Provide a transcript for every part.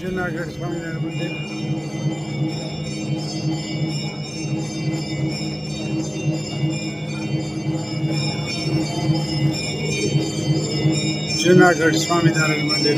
જુનાગઢ સ્વામિનારાયણ મંદિર. જુનાગઢ સ્વામિનારાયણ મંદિર.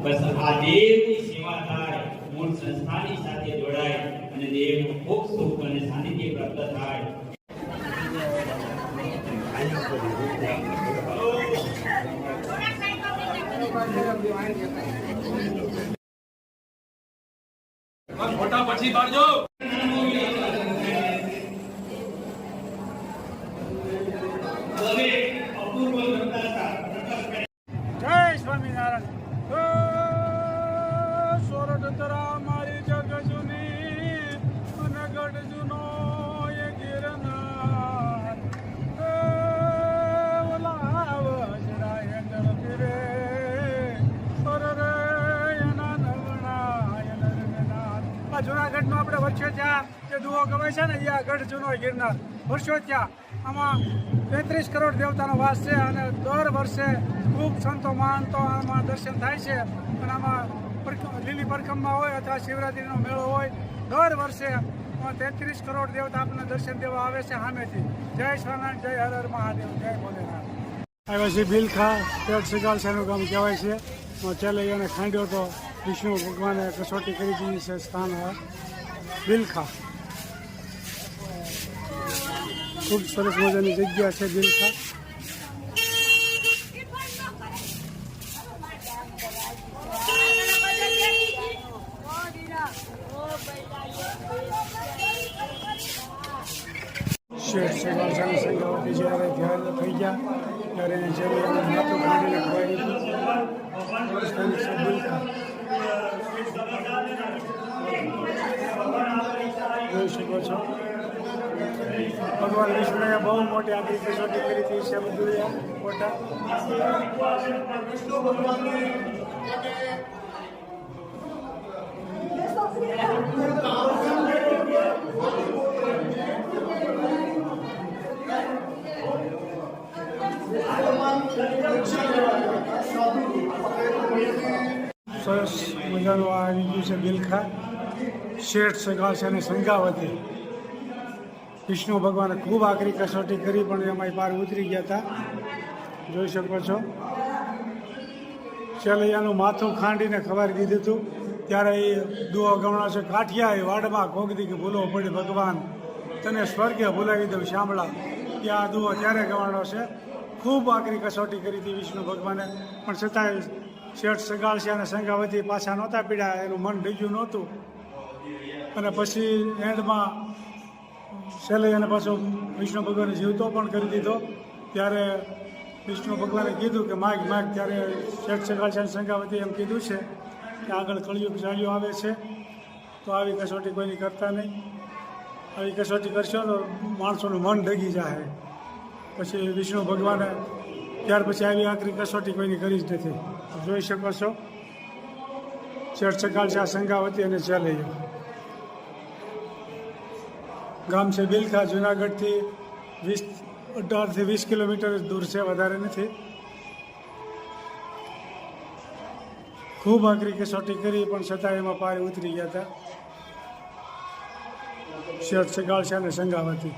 બસ આ દેવની સેવા થાય, મૂળ સંસ્થાની સાથે જોડાય અને દેવનું ખૂબ સુખ અને સાનિધ્ય પ્રાપ્ત થાય. ફોટા પછી પાડજો. જય સ્વામિનારાયણ. સોરઠ તરા મારી જગ જૂની અને ગઢ જૂનો એ ગિરનાર. ઓલા વજરાય ઝડપી રે સર રે એના નવણાય નરનાર. આ જુનાગઢનો આપણે વર્ષો ત્યાં જે દુઓ ગવાય છે ને એ આ ગઢ જૂનો ગિરનાર વર્ષો ત્યાં. આમાં 33 કરોડ દેવતાનો વાસ છે અને દર વર્ષે ખૂબ સંતો મહાનતો આમાં દર્શન થાય છે. અને આમાં લીલી પરકમમાં હોય અથવા શિવરાત્રિનો મેળો હોય, દર વર્ષે 33 કરોડ દેવતા આપણને દર્શન દેવા આવે છે સામેથી. જય સ્વામિનારાયણ, જય હર હર મહાદેવ, જય ભોલેનાથ. આવ્યા છે બિલખા, પેટ સગાલસાનું ગામ કહેવાય છે. ચેલૈયાને ખાંડ્યો તો વિષ્ણુ ભગવાને કસોટી કરી દીધી છે. સ્થાન બિલખા ખૂબ સરસ મજાની જગ્યા છે બિલખા. શેઠ સગાલસાની સંગાવતી જ્યારે ધ્યાન થઈ ગયા ત્યારે એને ચેલૈયાને માથું કાઢીને ખવાઈ દીધું. બિલખા જોઈ શકો છો. ભગવાન વિષ્ણુએ બહુ મોટી આપણી કસોટી કરી હતી છે. બધું ફોટા સરસ મજાનું આ આવી ગયું છે બિલખા. શેઠ સગાલસાની સંગાવતી. વિષ્ણુ ભગવાને ખૂબ આકરી કસોટી કરી પણ એમાં પાર ઉતરી ગયા હતા. જોઈ શકો છો. ચેલૈયાનું માથું ખાંડીને ખવારી દીધું હતું. ત્યારે એ દુઓ ગમણો છે. કાઠિયા એ વાડમાં કોગદી કે ભૂલો પડી ભગવાન તને સ્વર્ગે ભૂલાવી દઉં શામળા. ત્યાં દુઓ ત્યારે ગવાણો છે. ખૂબ આકરી કસોટી કરી હતી વિષ્ણુ ભગવાને, પણ છતાંય શેઠ સગાલસા અને સંગાવતી પાછા નહોતા પીડ્યા. એનું મન ઢીજ્યું નહોતું. અને પછી એન્ડમાં ચેલૈયાને પાછો વિષ્ણુ ભગવાને જીવતો પણ કરી દીધો. ત્યારે વિષ્ણુ ભગવાને કીધું કે માગ માગ. ત્યારે શેઠ સગાલસા સંગાવતી એમ કીધું છે કે આગળ કળિયુગ ચાલ્યો આવે છે તો આવી કસોટી કોઈની કરતા નહીં. આવી કસોટી કરશો તો માણસોનું મન ડગી જાય. પછી વિષ્ણુ ભગવાને ત્યાર પછી આવી આકરી કસોટી કોઈની કરી જ નથી. જોઈ શકો છો શેઠ સગાલસા સંગાવતી અને ચેલૈયા. ગામ છે બિલખા. જુનાગઢથી 18થી 20 કિલોમીટર જ દૂર છે, વધારે નથી. ખૂબ આકરી કસોટી કરી પણ છતાં એમાં પાર ઉતરી ગયા હતા શેઠ સગાલસા અને સંગાવતી.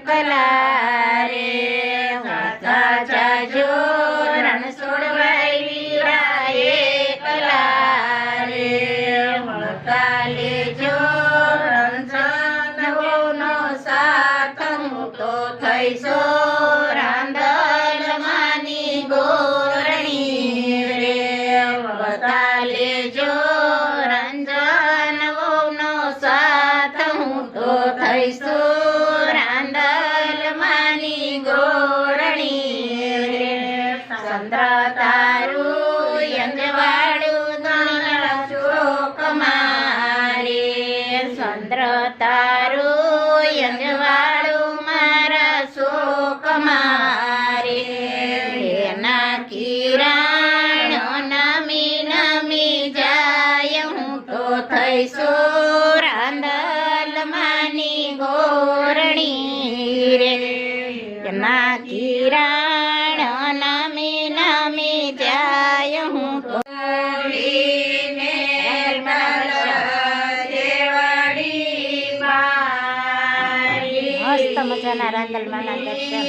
કલા રે થઈશો રાંદલમાની ગોરણી રે વતા લેજો રંજન વહુનો સાથ હું તો થઈશું રાંદલમાની ગોરણી રે ચંદ્ર તારું યંજવાળું દુનિયા શોક મારે ચંદ્ર તારું યંજવાળું મારા શોક મારે એના કિરણ નમી નમી જાય હું તો થઈશું રાંદલમાની ગોરણી રે એના કિરણ નમી નમી જાય હું તો મસ્ત મજાના રાંદલમાના દર્શન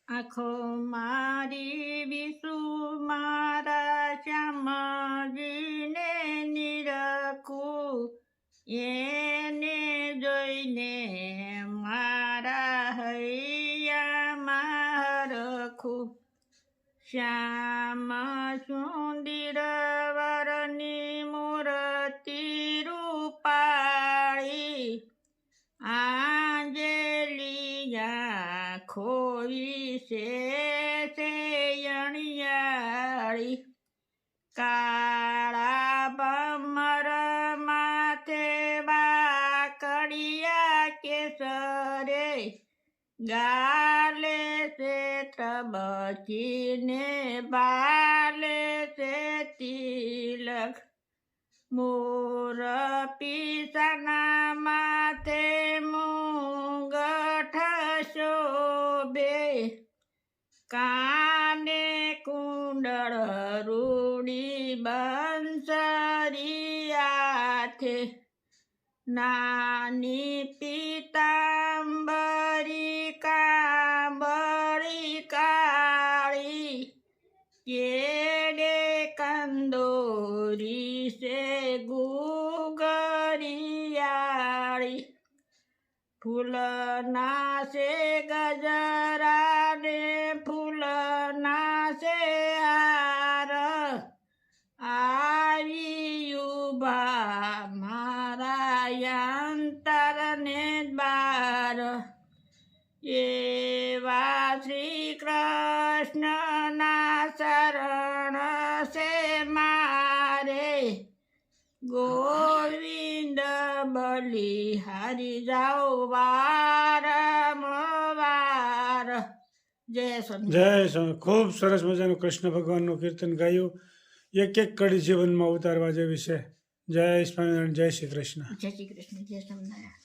આખો મારી વિસુ મારા શ્યામજીને નિરખું એને જોઈને મારા હૈયામાં રખું શ્યામ સુંદર વરની મૂર્તિ રૂપાળી આંજલિયા ખોઈ છે અણિયાળી કાળા બમર માથે વાકડિયા કેસરે ગાલે છે ત્રબકીને બાલે છે તિલક મોર પીસાના માથે મુંગઠ શોભે કાને કુંડળ રૂડી બંસરી હાથે નાની પીતાંબરી કાંબળી કાળી કેડે કંદોરી છે ગુગરિયાળી ફૂલના છે ગજરા ને ફૂલના છે હાર આવી ઉભા મારા અંતરને બાર એવા શ્રી કૃષ્ણના શરણ છે મારે ગોવિંદ બલિહારી જાઓ વારંવાર જય સ્વામી. જય સ્વામી. ખૂબ સરસ મજાનું કૃષ્ણ ભગવાનનું કીર્તન ગાયું. એક એક કડી જીવનમાં ઉતારવા જેવી છે. જય સ્વામિનારાયણ. જય શ્રી કૃષ્ણ. જય શ્રી કૃષ્ણ. જય સ્વામિનારાયણ.